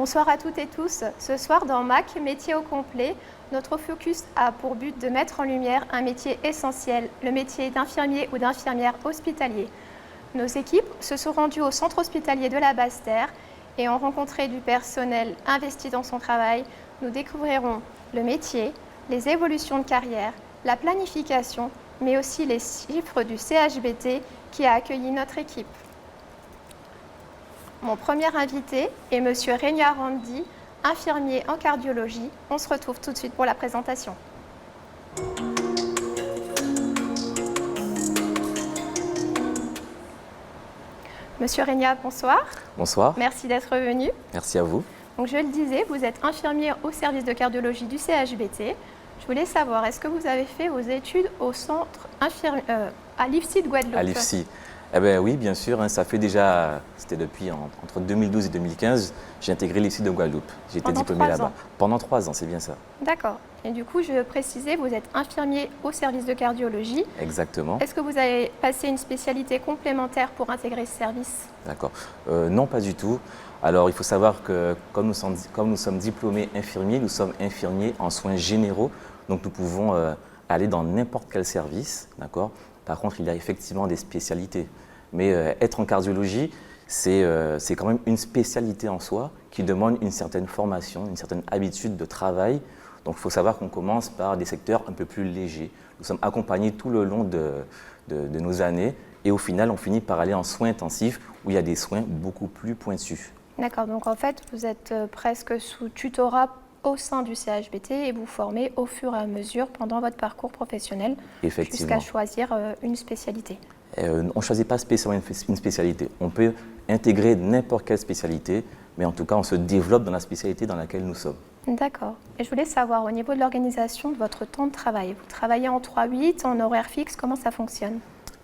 Bonsoir à toutes et tous. Ce soir dans MAC, métier au complet, notre focus a pour but de mettre en lumière un métier essentiel, le métier d'infirmier ou d'infirmière hospitalier. Nos équipes se sont rendues au centre hospitalier de la Basse-Terre et ont rencontré du personnel investi dans son travail. Nous découvrirons le métier, les évolutions de carrière, la planification, mais aussi les chiffres du CHBT qui a accueilli notre équipe. Mon premier invité est M. Renia Randi, infirmier en cardiologie. On se retrouve tout de suite pour la présentation. Monsieur Renia, bonsoir. Bonsoir. Merci d'être venu. Merci à vous. Donc, je le disais, vous êtes infirmier au service de cardiologie du CHBT. Je voulais savoir, est-ce que vous avez fait vos études au centre à l'IFSI de Guadeloupe? À l'IFSI. Eh bien oui, bien sûr, ça fait déjà, c'était depuis entre 2012 et 2015, j'ai intégré l'IFSI de Guadeloupe. J'ai été diplômé là-bas. Pendant 3 ans, c'est bien ça. D'accord. Et du coup, je veux préciser, vous êtes infirmier au service de cardiologie. Exactement. Est-ce que vous avez passé une spécialité complémentaire pour intégrer ce service? D'accord. Non, pas du tout. Alors, il faut savoir que comme nous sommes diplômés infirmiers, nous sommes infirmiers en soins généraux. Donc, nous pouvons aller dans n'importe quel service, d'accord? Par contre, il y a effectivement des spécialités. Mais être en cardiologie, c'est quand même une spécialité en soi qui demande une certaine formation, une certaine habitude de travail. Donc, il faut savoir qu'on commence par des secteurs un peu plus légers. Nous sommes accompagnés tout le long de nos années et au final, on finit par aller en soins intensifs où il y a des soins beaucoup plus pointus. D'accord, donc en fait, vous êtes presque sous tutorat au sein du CHBT et vous formez au fur et à mesure pendant votre parcours professionnel jusqu'à choisir une spécialité. On ne choisit pas spécialement une spécialité. On peut intégrer n'importe quelle spécialité, mais en tout cas, on se développe dans la spécialité dans laquelle nous sommes. D'accord. Et je voulais savoir, au niveau de l'organisation de votre temps de travail, vous travaillez en 3-8, en horaire fixe, comment ça fonctionne?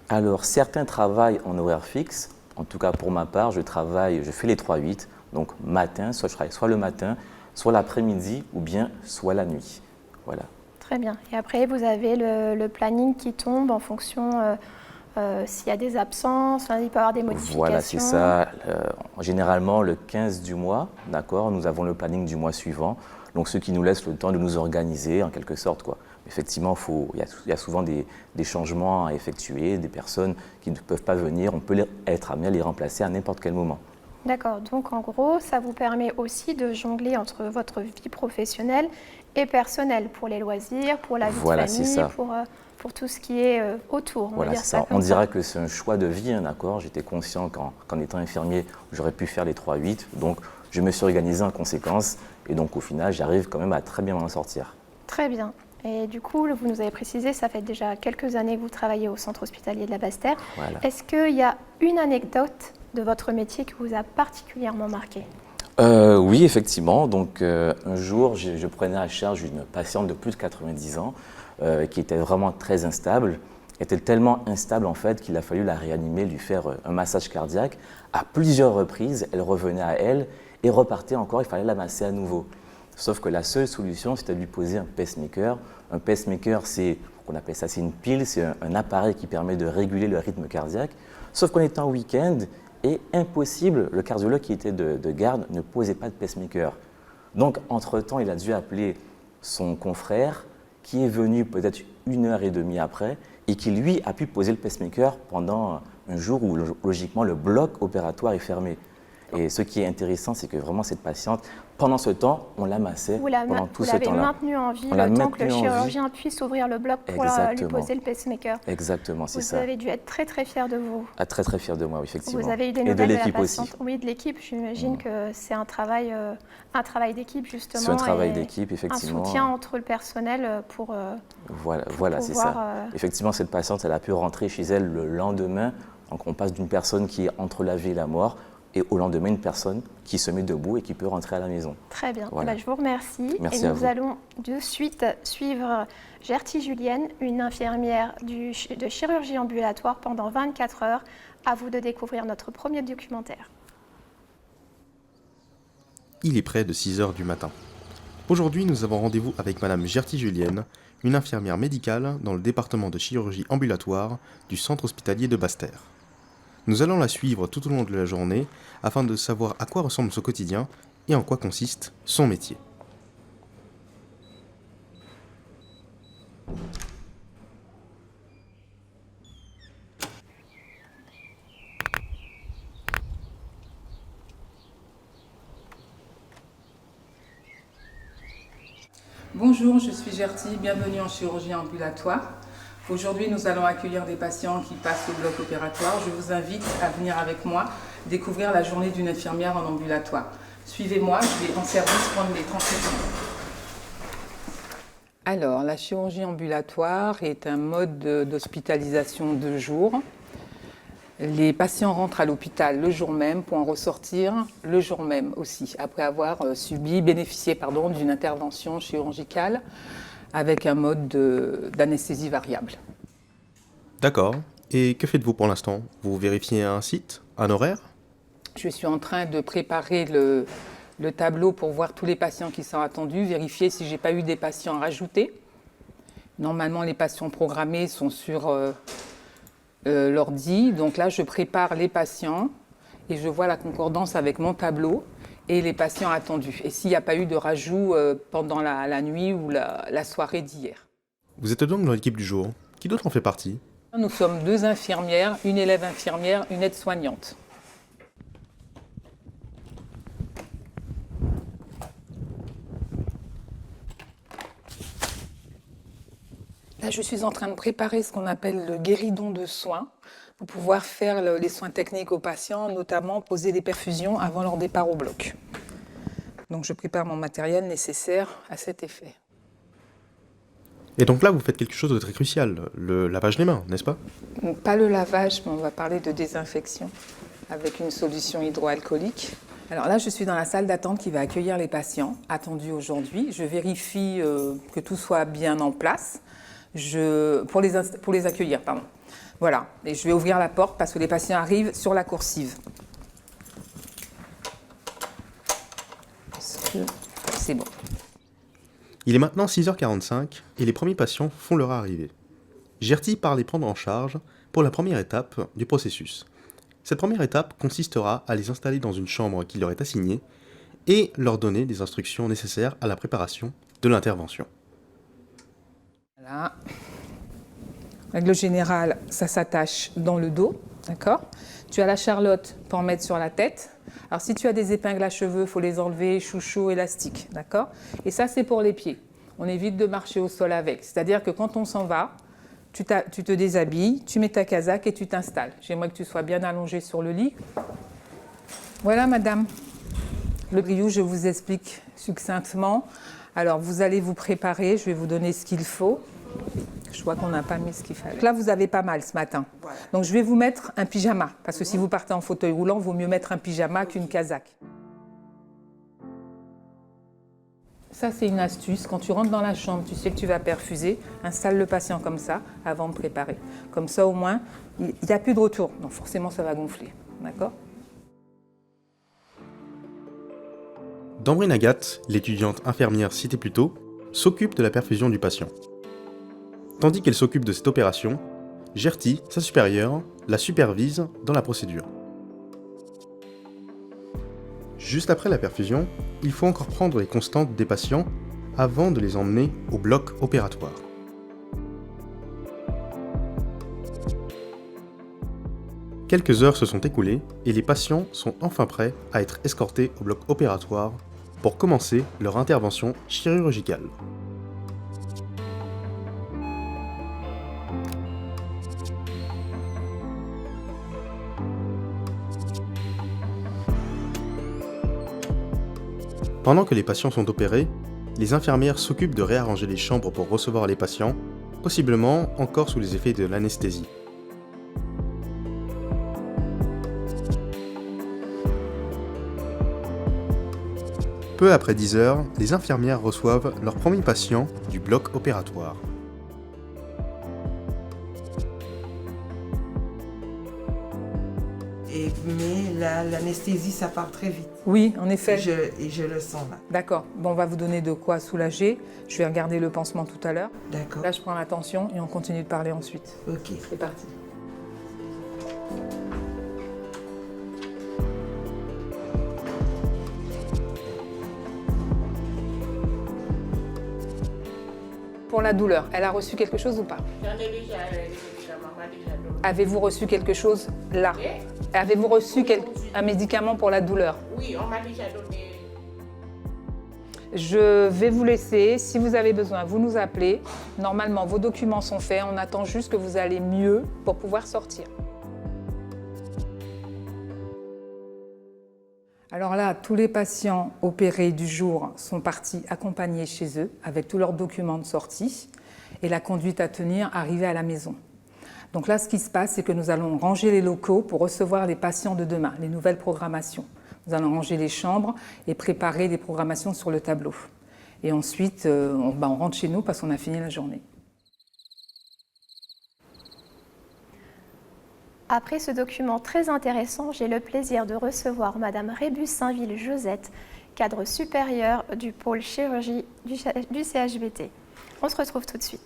Alors, certains travaillent en horaire fixe. En tout cas, pour ma part, je fais les 3-8. Donc, matin, je travaille soit le matin, soit l'après-midi ou bien soit la nuit. Voilà. Très bien. Et après, vous avez le planning qui tombe en fonction s'il y a des absences, il peut y avoir des modifications. Voilà, c'est ça. Généralement, le 15 du mois, d'accord, nous avons le planning du mois suivant. Donc, ce qui nous laisse le temps de nous organiser en quelque sorte, quoi. Effectivement, il y a souvent des changements à effectuer, des personnes qui ne peuvent pas venir. On peut être amené à les remplacer à n'importe quel moment. D'accord, donc en gros, ça vous permet aussi de jongler entre votre vie professionnelle et personnelle, pour les loisirs, pour la vie de famille, pour tout ce qui est autour. Voilà, c'est ça. On dira que c'est un choix de vie, hein, d'accord. J'étais conscient qu'en étant infirmier, j'aurais pu faire les 3-8. Donc, je me suis organisé en conséquence. Et donc, au final, j'arrive quand même à très bien m'en sortir. Très bien. Et du coup, vous nous avez précisé, ça fait déjà quelques années que vous travaillez au centre hospitalier de la Basse-Terre. Voilà. Est-ce qu'il y a une anecdote de votre métier qui vous a particulièrement marqué? Oui, effectivement. Donc, un jour, je prenais à charge une patiente de plus de 90 ans qui était vraiment très instable. Elle était tellement instable en fait qu'il a fallu la réanimer, lui faire un massage cardiaque. À plusieurs reprises, elle revenait à elle et repartait encore, il fallait la masser à nouveau. Sauf que la seule solution, c'était de lui poser un pacemaker. Un pacemaker, on appelle ça, c'est une pile, c'est un appareil qui permet de réguler le rythme cardiaque. Sauf qu'on était en week-end et impossible, le cardiologue qui était de garde ne posait pas de pacemaker. Donc, entre-temps, il a dû appeler son confrère qui est venu peut-être 1h30 après et qui, lui, a pu poser le pacemaker pendant un jour où, logiquement, le bloc opératoire est fermé. Et ce qui est intéressant, c'est que vraiment cette patiente, pendant ce temps, on la massait pendant tout ce temps-là. Vous l'avez maintenue en vie le temps que le chirurgien puisse ouvrir le bloc pour lui poser le pacemaker. Exactement, c'est ça. Vous avez dû être très très fier de vous. Ah, très très fier de moi, effectivement. Vous avez eu des nouvelles de la patiente. Oui, de l'équipe. J'imagine que c'est un travail d'équipe justement. C'est un travail d'équipe, effectivement. Un soutien entre le personnel pour. Voilà, c'est ça. Effectivement, cette patiente, elle a pu rentrer chez elle le lendemain. Donc, on passe d'une personne qui est entre la vie et la mort. Et au lendemain, une personne qui se met debout et qui peut rentrer à la maison. Très bien. Voilà. Je vous remercie. Merci et nous allons de suite suivre Gertie Julienne, une infirmière de chirurgie ambulatoire pendant 24 heures. À vous de découvrir notre premier documentaire. Il est près de 6 heures du matin. Aujourd'hui, nous avons rendez-vous avec Madame Gertie Julienne, une infirmière médicale dans le département de chirurgie ambulatoire du centre hospitalier de Basse-Terre. Nous allons la suivre tout au long de la journée afin de savoir à quoi ressemble son quotidien et en quoi consiste son métier. Bonjour, je suis Gertie, bienvenue en chirurgie ambulatoire. Aujourd'hui, nous allons accueillir des patients qui passent au bloc opératoire. Je vous invite à venir avec moi découvrir la journée d'une infirmière en ambulatoire. Suivez-moi, je vais en service prendre les transfusions. Alors, la chirurgie ambulatoire est un mode d'hospitalisation de jour. Les patients rentrent à l'hôpital le jour même pour en ressortir le jour même aussi, après avoir bénéficié d'une intervention chirurgicale avec un mode d'anesthésie variable. D'accord. Et que faites-vous pour l'instant? Vous vérifiez un site, un horaire? Je suis en train de préparer le tableau pour voir tous les patients qui sont attendus, vérifier si je n'ai pas eu des patients à rajouter. Normalement, les patients programmés sont sur l'ordi. Donc là, je prépare les patients et je vois la concordance avec mon tableau et les patients attendus. Et s'il n'y a pas eu de rajout pendant la nuit ou la soirée d'hier. Vous êtes donc dans l'équipe du jour. Qui d'autre en fait partie? Nous sommes 2 infirmières, une élève infirmière, une aide-soignante. Là, je suis en train de préparer ce qu'on appelle le guéridon de soins pour pouvoir faire les soins techniques aux patients, notamment poser des perfusions avant leur départ au bloc. Donc, je prépare mon matériel nécessaire à cet effet. Et donc là, vous faites quelque chose de très crucial, le lavage des mains, n'est-ce pas? Pas le lavage, mais on va parler de désinfection avec une solution hydroalcoolique. Alors là, je suis dans la salle d'attente qui va accueillir les patients attendus aujourd'hui. Je vérifie que tout soit bien en place. Pour les accueillir, pardon. Voilà, et je vais ouvrir la porte parce que les patients arrivent sur la coursive. C'est bon. Il est maintenant 6h45 et les premiers patients font leur arrivée. Gertie part les prendre en charge pour la première étape du processus. Cette première étape consistera à les installer dans une chambre qui leur est assignée et leur donner des instructions nécessaires à la préparation de l'intervention. Voilà. Règle générale, ça s'attache dans le dos, d'accord? Tu as la charlotte pour en mettre sur la tête. Alors si tu as des épingles à cheveux, il faut les enlever, chouchou, élastique, d'accord? Et ça, c'est pour les pieds. On évite de marcher au sol avec. C'est-à-dire que quand on s'en va, tu te déshabilles, tu mets ta casaque et tu t'installes. J'aimerais que tu sois bien allongé sur le lit. Voilà, madame. Le grillou, je vous explique succinctement. Alors, vous allez vous préparer, je vais vous donner ce qu'il faut. Je vois qu'on n'a pas mis ce qu'il fallait. Là, vous avez pas mal ce matin. Donc, je vais vous mettre un pyjama. Parce que si vous partez en fauteuil roulant, il vaut mieux mettre un pyjama qu'une casaque. Ça, c'est une astuce. Quand tu rentres dans la chambre, tu sais que tu vas perfuser. Installe le patient comme ça avant de préparer. Comme ça, au moins, il n'y a plus de retour. Donc, forcément, ça va gonfler. D'accord ? Dambrine Agathe, l'étudiante infirmière citée plus tôt, s'occupe de la perfusion du patient. Tandis qu'elle s'occupe de cette opération, Gertie, sa supérieure, la supervise dans la procédure. Juste après la perfusion, il faut encore prendre les constantes des patients avant de les emmener au bloc opératoire. Quelques heures se sont écoulées et les patients sont enfin prêts à être escortés au bloc opératoire pour commencer leur intervention chirurgicale. Pendant que les patients sont opérés, les infirmières s'occupent de réarranger les chambres pour recevoir les patients, possiblement encore sous les effets de l'anesthésie. Peu après 10 heures, les infirmières reçoivent leur premier patient du bloc opératoire. Mais l'anesthésie, ça part très vite. Oui, en effet. Et je le sens là. D'accord. Bon, on va vous donner de quoi soulager. Je vais regarder le pansement tout à l'heure. D'accord. Là, je prends la tension et on continue de parler ensuite. Ok. C'est parti. pour la douleur. Elle a reçu quelque chose ou pas? J'en ai déjà les médicaments, on m'a déjà donné. Avez-vous reçu quelque chose là? Avez-vous reçu un médicament pour la douleur? Oui, on m'a déjà donné. Je vais vous laisser. Si vous avez besoin, vous nous appelez. Normalement, vos documents sont faits. On attend juste que vous allez mieux pour pouvoir sortir. Alors là, tous les patients opérés du jour sont partis accompagnés chez eux avec tous leurs documents de sortie et la conduite à tenir arrivée à la maison. Donc là, ce qui se passe, c'est que nous allons ranger les locaux pour recevoir les patients de demain, les nouvelles programmations. Nous allons ranger les chambres et préparer des programmations sur le tableau. Et ensuite, on rentre chez nous parce qu'on a fini la journée. Après ce document très intéressant, j'ai le plaisir de recevoir Madame Rébus-Sainville-Josette, cadre supérieur du pôle chirurgie du CHBT. On se retrouve tout de suite.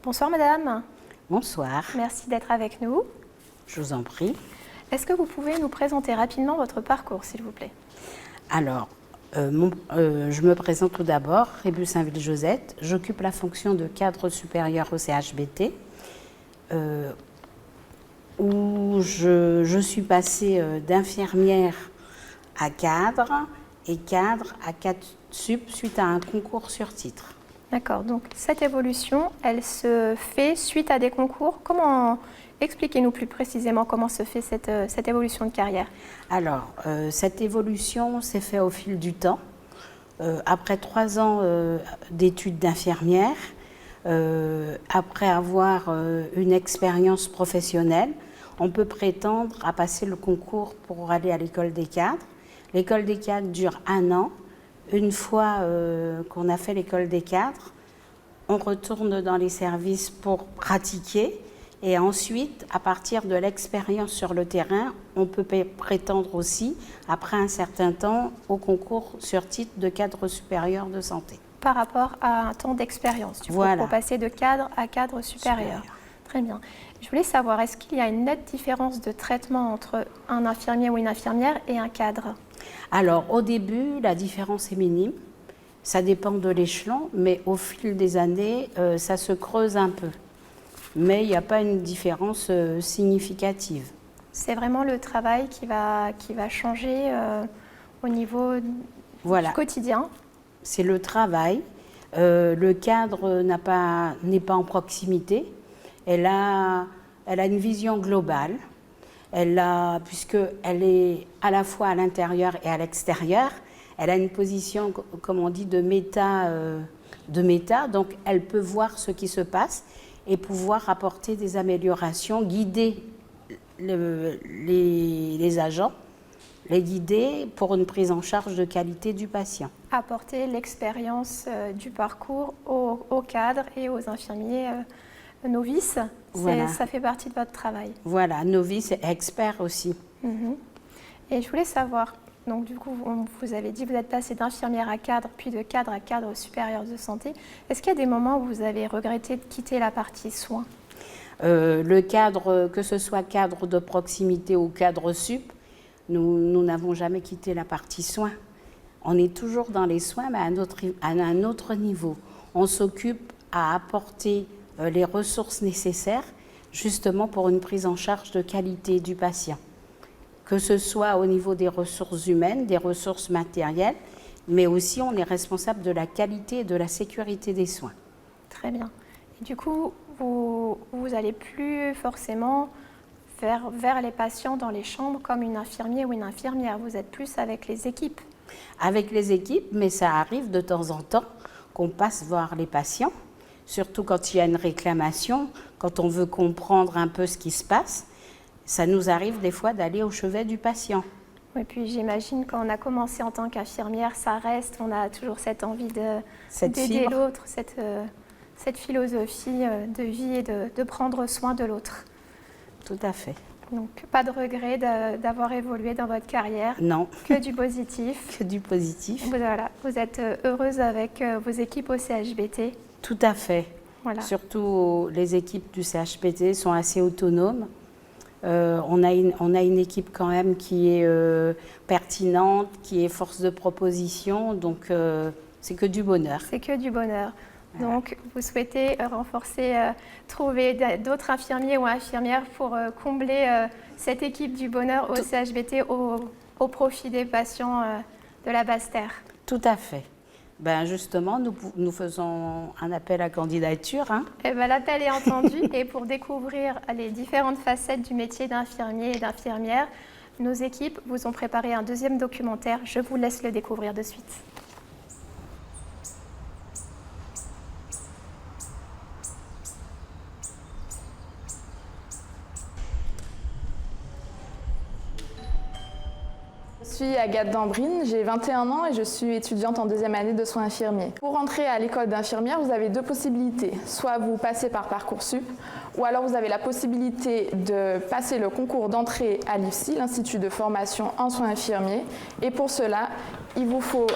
Bonsoir Madame. Bonsoir, Merci d'être avec nous. je vous en prie. Est-ce que vous pouvez nous présenter rapidement votre parcours, s'il vous plaît? Alors, je me présente tout d'abord, Rébus-Sainville-Josette. J'occupe la fonction de cadre supérieur au CHBT, où je suis passée d'infirmière à cadre et cadre à cadre sup suite à un concours sur titre. D'accord, donc cette évolution, elle se fait suite à des concours. Expliquez-nous plus précisément comment se fait cette évolution de carrière. Alors, cette évolution s'est faite au fil du temps. Après 3 ans d'études d'infirmière, après avoir une expérience professionnelle, on peut prétendre à passer le concours pour aller à l'école des cadres. L'école des cadres dure 1 an. Une fois qu'on a fait l'école des cadres, on retourne dans les services pour pratiquer. Et ensuite, à partir de l'expérience sur le terrain, on peut prétendre aussi, après un certain temps, au concours sur titre de cadre supérieur de santé. Par rapport à un temps d'expérience, pour passer de cadre à cadre supérieur. Très bien. Je voulais savoir, est-ce qu'il y a une nette différence de traitement entre un infirmier ou une infirmière et un cadre? Alors, au début, la différence est minime. Ça dépend de l'échelon, mais au fil des années, ça se creuse un peu. Mais il n'y a pas une différence significative. C'est vraiment le travail qui va changer au niveau du quotidien. C'est le travail. Le cadre n'est pas en proximité. Elle a une vision globale. Puisqu'elle est à la fois à l'intérieur et à l'extérieur, elle a une position, comme on dit, de méta. Donc elle peut voir ce qui se passe et pouvoir apporter des améliorations, guider les agents, les guider pour une prise en charge de qualité du patient. Apporter l'expérience du parcours aux cadres et aux infirmiers novices, ça fait partie de votre travail. Voilà, novice et expert aussi. Et je voulais savoir, donc du coup, vous avez dit que vous êtes passé d'infirmière à cadre, puis de cadre à cadre supérieur de santé. Est-ce qu'il y a des moments où vous avez regretté de quitter la partie soins? Le cadre, que ce soit cadre de proximité ou cadre sup, nous n'avons jamais quitté la partie soins. On est toujours dans les soins, mais à un autre niveau. On s'occupe à apporter les ressources nécessaires, justement pour une prise en charge de qualité du patient. Que ce soit au niveau des ressources humaines, des ressources matérielles, mais aussi on est responsable de la qualité et de la sécurité des soins. Très bien. Et du coup, vous n'allez plus forcément vers les patients dans les chambres comme une infirmière ou une infirmière. Vous êtes plus avec les équipes. Avec les équipes, mais ça arrive de temps en temps qu'on passe voir les patients, surtout quand il y a une réclamation, quand on veut comprendre un peu ce qui se passe. Ça nous arrive des fois d'aller au chevet du patient. Et puis j'imagine quand on a commencé en tant qu'infirmière, ça reste, on a toujours cette envie d'aider l'autre, cette philosophie de vie et de prendre soin de l'autre. Tout à fait. Donc pas de regret d'avoir évolué dans votre carrière. Non. Que du positif. Que du positif. Voilà, vous êtes heureuse avec vos équipes au CHBT. Tout à fait. Voilà. Surtout les équipes du CHBT sont assez autonomes. On a une équipe quand même qui est pertinente, qui est force de proposition, donc c'est que du bonheur. C'est que du bonheur. Donc, vous souhaitez renforcer, trouver d'autres infirmiers ou infirmières pour combler cette équipe du bonheur au CHBT au profit des patients de la Basse-Terre. Tout à fait. Ben justement, nous faisons un appel à candidature. Hein. Eh ben, l'appel est entendu et pour découvrir les différentes facettes du métier d'infirmier et d'infirmière, nos équipes vous ont préparé un deuxième documentaire. Je vous laisse le découvrir de suite. Je suis Agathe Dambrine, j'ai 21 ans et je suis étudiante en deuxième année de soins infirmiers. Pour entrer à l'école d'infirmière, vous avez deux possibilités. Soit vous passez par Parcoursup, ou alors vous avez la possibilité de passer le concours d'entrée à l'IFSI, l'Institut de formation en soins infirmiers. Et pour cela, il vous faut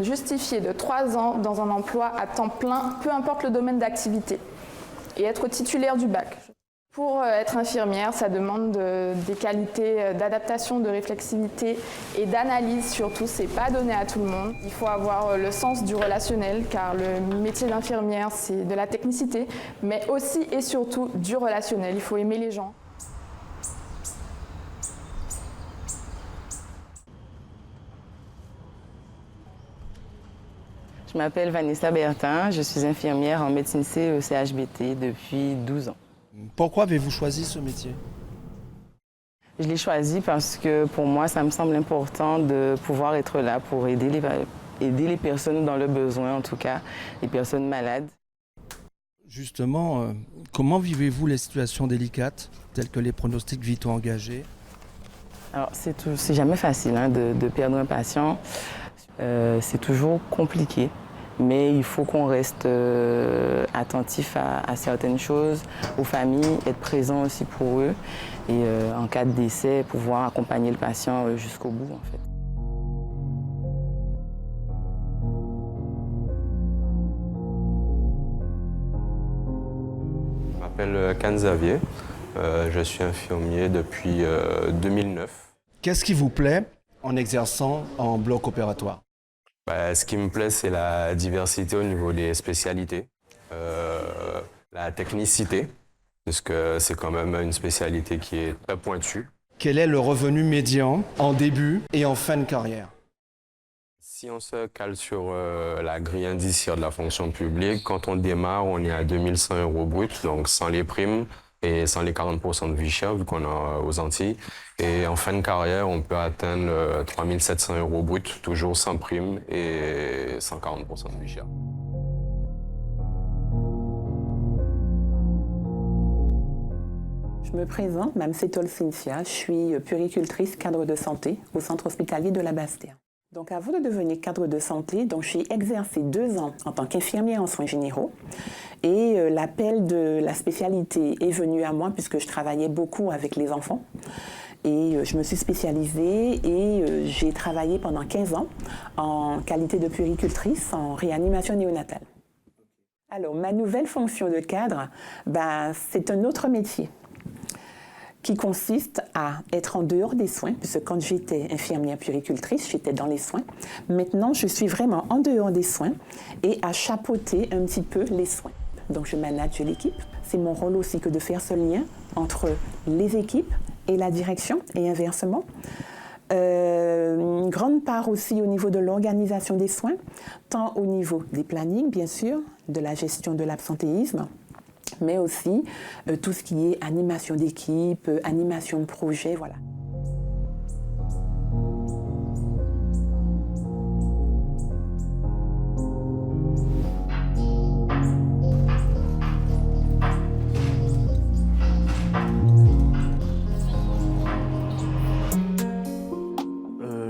justifier de 3 ans dans un emploi à temps plein, peu importe le domaine d'activité, et être titulaire du bac. Pour être infirmière, ça demande des qualités d'adaptation, de réflexivité et d'analyse surtout. C'est pas donné à tout le monde. Il faut avoir le sens du relationnel car le métier d'infirmière, c'est de la technicité, mais aussi et surtout du relationnel. Il faut aimer les gens. Je m'appelle Vanessa Bertin, je suis infirmière en médecine C au CHBT depuis 12 ans. Pourquoi avez-vous choisi ce métier? Je l'ai choisi parce que pour moi, ça me semble important de pouvoir être là pour aider les personnes dans le besoin, en tout cas, les personnes malades. Justement, comment vivez-vous les situations délicates, telles que les pronostics vitaux engagés? Alors, c'est jamais facile hein, de perdre un patient. C'est toujours compliqué. Mais il faut qu'on reste attentif à certaines choses, aux familles, être présent aussi pour eux et en cas de décès, pouvoir accompagner le patient jusqu'au bout en fait. Je m'appelle Can Xavier, je suis infirmier depuis 2009. Qu'est-ce qui vous plaît en exerçant en bloc opératoire? Ce qui me plaît, c'est la diversité au niveau des spécialités, la technicité, parce que c'est quand même une spécialité qui est très pointue. Quel est le revenu médian en début et en fin de carrière? Si on se cale sur la grille indiciaire de la fonction publique, quand on démarre, on est à 2100 € brut, donc sans les primes et sans les 40% de vie chère, vu qu'on est aux Antilles. Et en fin de carrière, on peut atteindre 3700 € brut, toujours sans prime et sans 40% de vie chère. Je me présente, Mme Setol Cynthia, je suis puéricultrice cadre de santé au centre hospitalier de la Basse-Terre. Donc avant de devenir cadre de santé, j'ai exercé 2 ans en tant qu'infirmière en soins généraux et l'appel de la spécialité est venu à moi puisque je travaillais beaucoup avec les enfants. Et je me suis spécialisée et j'ai travaillé pendant 15 ans en qualité de puéricultrice en réanimation néonatale. Alors, ma nouvelle fonction de cadre, c'est un autre métier qui consiste à être en dehors des soins, puisque quand j'étais infirmière puéricultrice, j'étais dans les soins. Maintenant, je suis vraiment en dehors des soins et à chapeauter un petit peu les soins. Donc, je manage l'équipe. C'est mon rôle aussi que de faire ce lien entre les équipes et la direction et inversement. Une grande part aussi au niveau de l'organisation des soins, tant au niveau des plannings, bien sûr, de la gestion de l'absentéisme, mais aussi tout ce qui est animation d'équipe, animation de projet, voilà.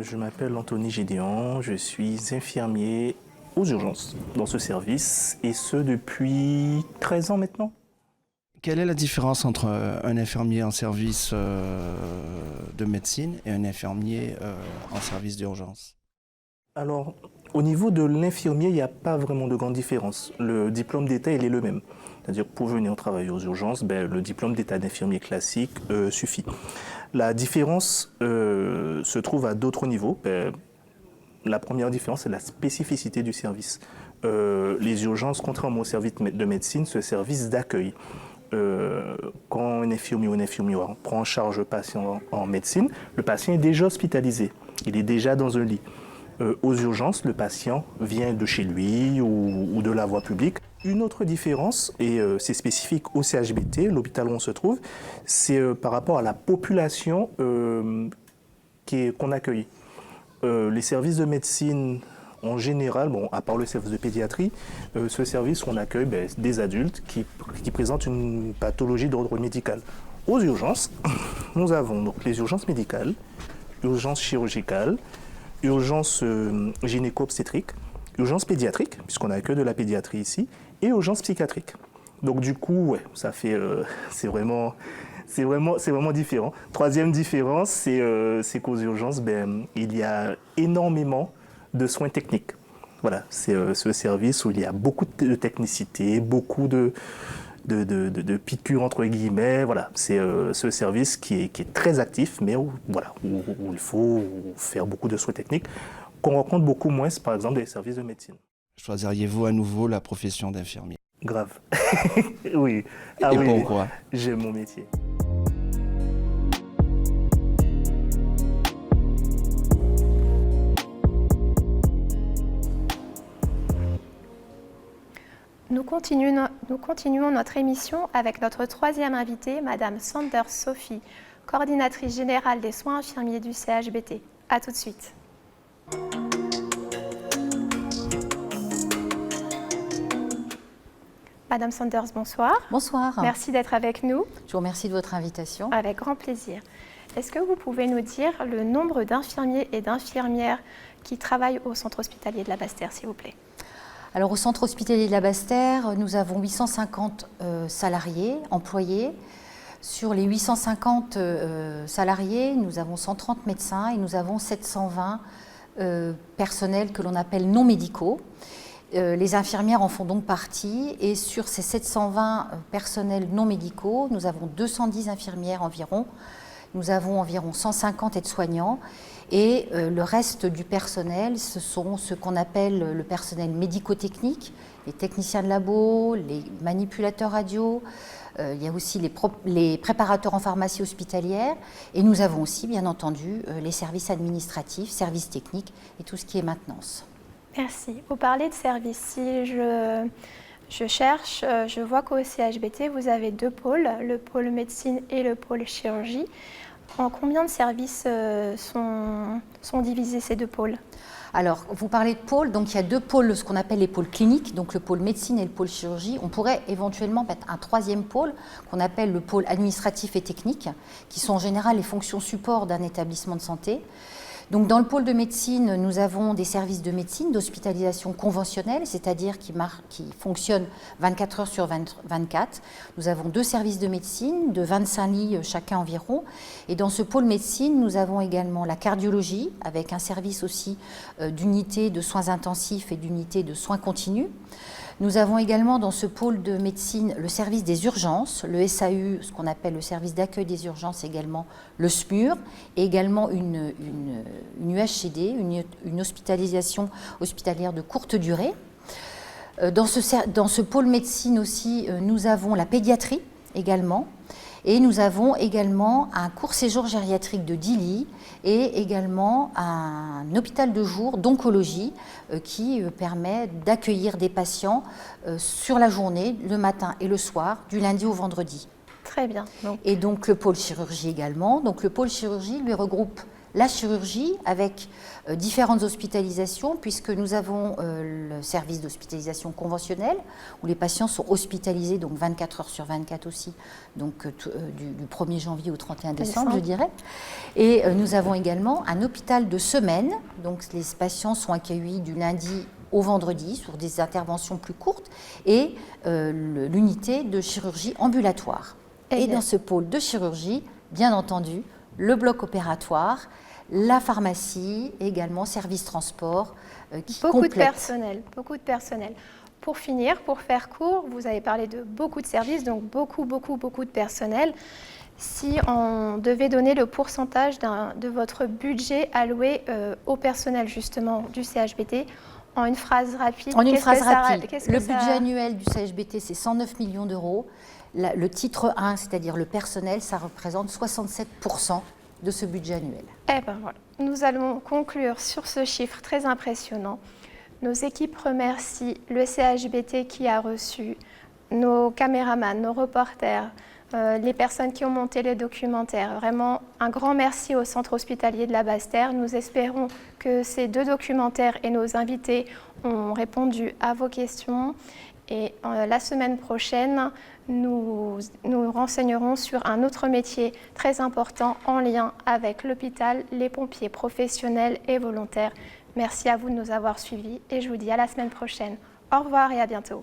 Je m'appelle Anthony Gédéon, je suis infirmier aux urgences dans ce service et ce depuis 13 ans maintenant. Quelle est la différence entre un infirmier en service de médecine et un infirmier en service d'urgence? Alors, Au niveau de l'infirmier, il n'y a pas vraiment de grande différence. Le diplôme d'État, il est le même. C'est-à-dire pour venir travailler aux urgences, le diplôme d'État d'infirmier classique suffit. La différence se trouve à d'autres niveaux. La première différence, c'est la spécificité du service. Les urgences, contrairement au service de médecine, ce service d'accueil. Quand un infirmier ou une infirmière prend en charge le patient en médecine, le patient est déjà hospitalisé, il est déjà dans un lit. Aux urgences, le patient vient de chez lui ou de la voie publique. Une autre différence, et c'est spécifique au CHBT, l'hôpital où on se trouve, c'est par rapport à la population qu'on accueille. Les services de médecine, en général, bon, à part le service de pédiatrie, ce service, on accueille des adultes qui présentent une pathologie d'ordre médical. Aux urgences, nous avons donc les urgences médicales, urgences chirurgicales, urgences gynéco-obstétriques, urgences pédiatriques, puisqu'on n'a que de la pédiatrie ici, et urgences psychiatriques. Donc du coup, ouais, ça fait, c'est vraiment différent. Troisième différence, c'est qu'aux urgences, il y a énormément de soins techniques. Voilà, c'est ce service où il y a beaucoup de technicité, beaucoup de piqûres entre guillemets. Voilà, c'est ce service qui est très actif, mais où il faut faire beaucoup de soins techniques, qu'on rencontre beaucoup moins, par exemple, dans les services de médecine. Choisiriez-vous à nouveau la profession d'infirmier? Grave. Oui. Et oui, pourquoi? J'aime mon métier. Nous continuons notre émission avec notre troisième invitée, Madame Sanders Sophie, coordinatrice générale des soins infirmiers du CHBT. A tout de suite. Madame Sanders, bonsoir. Bonsoir. Merci d'être avec nous. Je vous remercie de votre invitation. Avec grand plaisir. Est-ce que vous pouvez nous dire le nombre d'infirmiers et d'infirmières qui travaillent au centre hospitalier de la Basse-Terre, s'il vous plaît? Alors au centre hospitalier de la Basse-Terre, nous avons 850 salariés, employés. Sur les 850 salariés, nous avons 130 médecins et nous avons 720 personnels que l'on appelle non médicaux. Les infirmières en font donc partie et sur ces 720 personnels non médicaux, nous avons 210 infirmières environ, nous avons environ 150 aides-soignants et le reste du personnel, ce sont ce qu'on appelle le personnel médico-technique, les techniciens de labo, les manipulateurs radio, il y a aussi les préparateurs en pharmacie hospitalière et nous avons aussi bien entendu les services administratifs, services techniques et tout ce qui est maintenance. Merci. Vous parlez de services. Si je cherche, je vois qu'au CHBT, vous avez deux pôles, le pôle médecine et le pôle chirurgie. En combien de services sont divisés ces deux pôles? Alors, vous parlez de pôles, donc il y a deux pôles, ce qu'on appelle les pôles cliniques, donc le pôle médecine et le pôle chirurgie. On pourrait éventuellement mettre un troisième pôle qu'on appelle le pôle administratif et technique, qui sont en général les fonctions support d'un établissement de santé. Donc, dans le pôle de médecine, nous avons des services de médecine, d'hospitalisation conventionnelle, c'est-à-dire qui fonctionnent 24 heures sur 24. Nous avons deux services de médecine, de 25 lits chacun environ. Et dans ce pôle médecine, nous avons également la cardiologie, avec un service aussi d'unité de soins intensifs et d'unité de soins continus. Nous avons également dans ce pôle de médecine le service des urgences, le SAU, ce qu'on appelle le service d'accueil des urgences, également le SMUR, et également une UHCD, une hospitalisation hospitalière de courte durée. Dans ce pôle médecine aussi, nous avons la pédiatrie également, et nous avons également un court séjour gériatrique de 10 lits et également un hôpital de jour d'oncologie qui permet d'accueillir des patients sur la journée, le matin et le soir, du lundi au vendredi. Très bien. Et donc le pôle chirurgie également. Donc le pôle chirurgie lui regroupe la chirurgie avec différentes hospitalisations puisque nous avons le service d'hospitalisation conventionnelle où les patients sont hospitalisés donc 24 heures sur 24 aussi, donc du 1er janvier au 31 décembre je dirais. Et nous avons également un hôpital de semaine, donc les patients sont accueillis du lundi au vendredi sur des interventions plus courtes et l'unité de chirurgie ambulatoire. Et dans ce pôle de chirurgie, bien entendu, le bloc opératoire, la pharmacie et également service transport qui Beaucoup complètent. de personnel. Pour finir, pour faire court, vous avez parlé de beaucoup de services, donc beaucoup de personnel. Si on devait donner le pourcentage de votre budget alloué au personnel justement du CHBT, en une phrase rapide, le budget annuel du CHBT, c'est 109 millions d'euros. Le titre 1, c'est-à-dire le personnel, ça représente 67% de ce budget annuel. Eh ben voilà, nous allons conclure sur ce chiffre très impressionnant. Nos équipes remercient le CHBT qui a reçu, nos caméramans, nos reporters, les personnes qui ont monté les documentaires. Vraiment, un grand merci au Centre hospitalier de la Basse-Terre. Nous espérons que ces 2 documentaires et nos invités ont répondu à vos questions. Et la semaine prochaine, nous renseignerons sur un autre métier très important en lien avec l'hôpital, les pompiers professionnels et volontaires. Merci à vous de nous avoir suivis et je vous dis à la semaine prochaine. Au revoir et à bientôt.